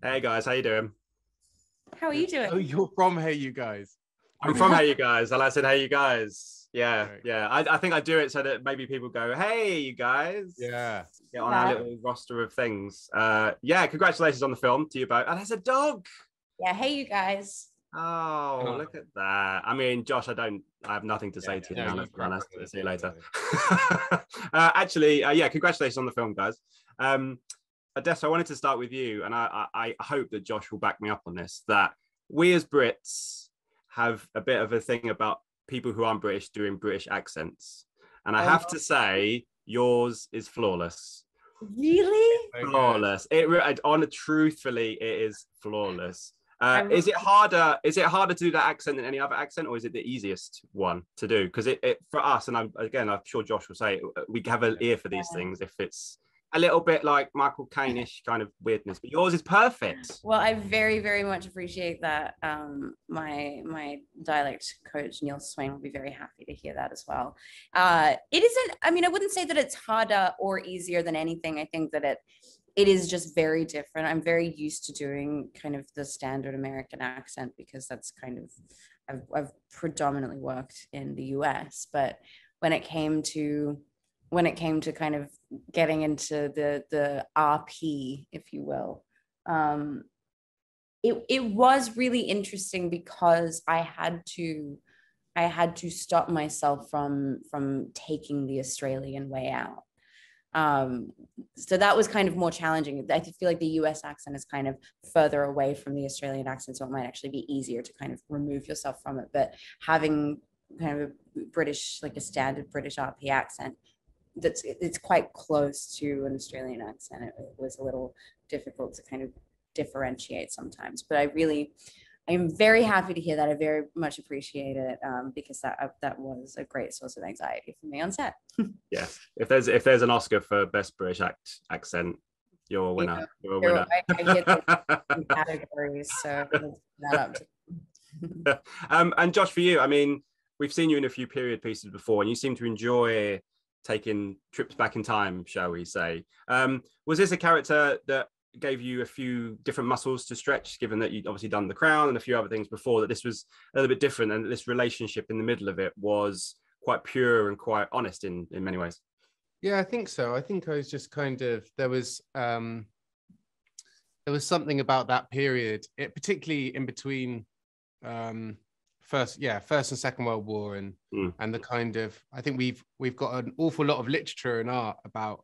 Hey guys, how you doing? How are you doing? Oh, you're from HeyUGuys. I'm from HeyUGuys, and I said HeyUGys. Yeah, Right. yeah. I think I do it so that maybe people go, "Hey, you guys." Yeah. Get on our little roster of things. Yeah, congratulations on the film to you both. And there's a dog. Yeah, hey you guys. Oh, look at that. I mean, Josh, I have nothing to say to you now. Let's be honest. See you later. Actually, yeah, congratulations on the film, guys. Odessa, I wanted to start with you, and I hope that Josh will back me up on this, that we as Brits have a bit of a thing about people who aren't British doing British accents. And I have to say, yours is flawless. Really? Flawless. Truthfully, it is flawless. Is it harder to do that accent than any other accent, or is it the easiest one to do? Because it for us, and I'm sure Josh will say, we have an ear for these things if it's a little bit like Michael Caine-ish kind of weirdness, but yours is perfect. Well, I very, very much appreciate that. My dialect coach, Neil Swain, will be very happy to hear that as well. It isn't, I mean, I wouldn't say that it's harder or easier than anything. I think that it is just very different. I'm very used to doing kind of the standard American accent because that's kind of, I've predominantly worked in the US, but when it came to kind of getting into the RP, if you will, it was really interesting because I had to stop myself from taking the Australian way out. So that was kind of more challenging. I feel like the US accent is kind of further away from the Australian accent, so it might actually be easier to kind of remove yourself from it. But having kind of a British, like a standard British RP accent, it's quite close to an Australian accent. It was a little difficult to kind of differentiate sometimes, but I'm very happy to hear that. I very much appreciate it because that was a great source of anxiety for me on set. Yes, if there's an Oscar for best British accent, you're a winner. Yeah, you're a winner. I hit the categories, so that up to. And Josh, for you, I mean, we've seen you in a few period pieces before, and you seem to enjoy taking trips back in time, shall we say. Was this a character that gave you a few different muscles to stretch, given that you'd obviously done The Crown and a few other things before, that this was a little bit different, and this relationship in the middle of it was quite pure and quite honest in many ways? Yeah, I think so. I think I was just kind of, there was something about that period, particularly in between First and Second World War, and the kind of, I think we've got an awful lot of literature and art about,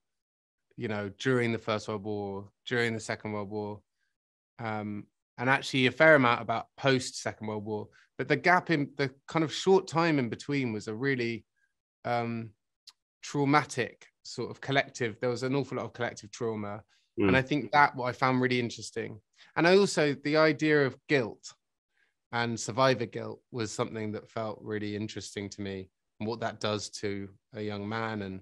you know, during the First World War, during the Second World War, and actually a fair amount about post Second World War. But the gap in the kind of short time in between was a really traumatic sort of collective. There was an awful lot of collective trauma, and I think that what I found really interesting. And I also, the idea of guilt and survivor guilt was something that felt really interesting to me, and what that does to a young man.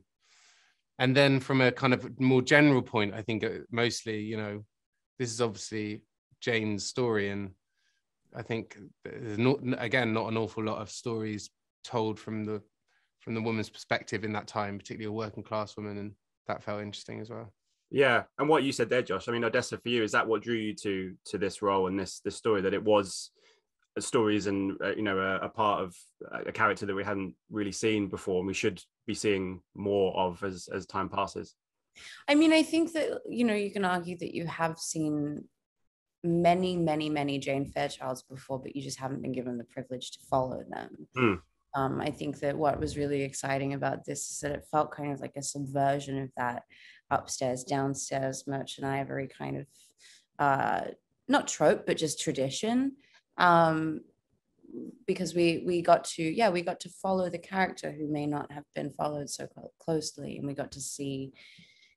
And then from a kind of more general point, I think mostly, you know, this is obviously Jane's story, and I think there's not an awful lot of stories told from the woman's perspective in that time, particularly a working class woman, and that felt interesting as well. Yeah, and what you said there, Josh, I mean, Odessa, for you, is that what drew you to this role and this story, that it was stories and a part of a character that we hadn't really seen before, and we should be seeing more of as time passes? I mean, I think that, you know, you can argue that you have seen many, many, many Jane Fairchilds before, but you just haven't been given the privilege to follow them. I think that what was really exciting about this is that it felt kind of like a subversion of that upstairs, downstairs merchant ivory kind of not trope, but just tradition. Because we got to follow the character who may not have been followed so closely, and we got to see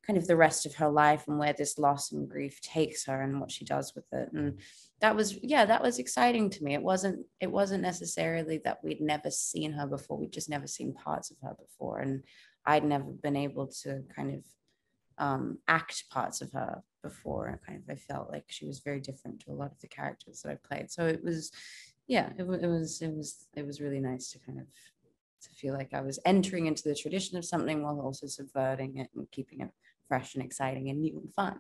kind of the rest of her life and where this loss and grief takes her and what she does with it. And that was exciting to me. It wasn't necessarily that we'd never seen her before. We'd just never seen parts of her before, and I'd never been able to kind of act parts of her before. I felt like she was very different to a lot of the characters that I played. So it was really nice to kind of to feel like I was entering into the tradition of something while also subverting it and keeping it fresh and exciting and new and fun.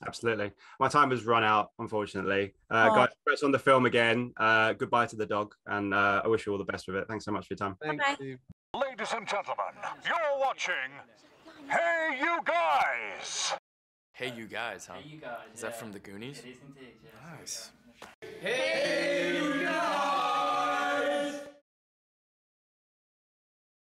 Absolutely. My time has run out, unfortunately. Guys, congrats on the film again. Goodbye to the dog, and I wish you all the best with it. Thanks so much for your time. Thank you. Ladies and gentlemen, you're watching Hey You Guys! Hey You Guys, huh? Hey, you guys. Is that from the Goonies? It is indeed, yeah. Nice.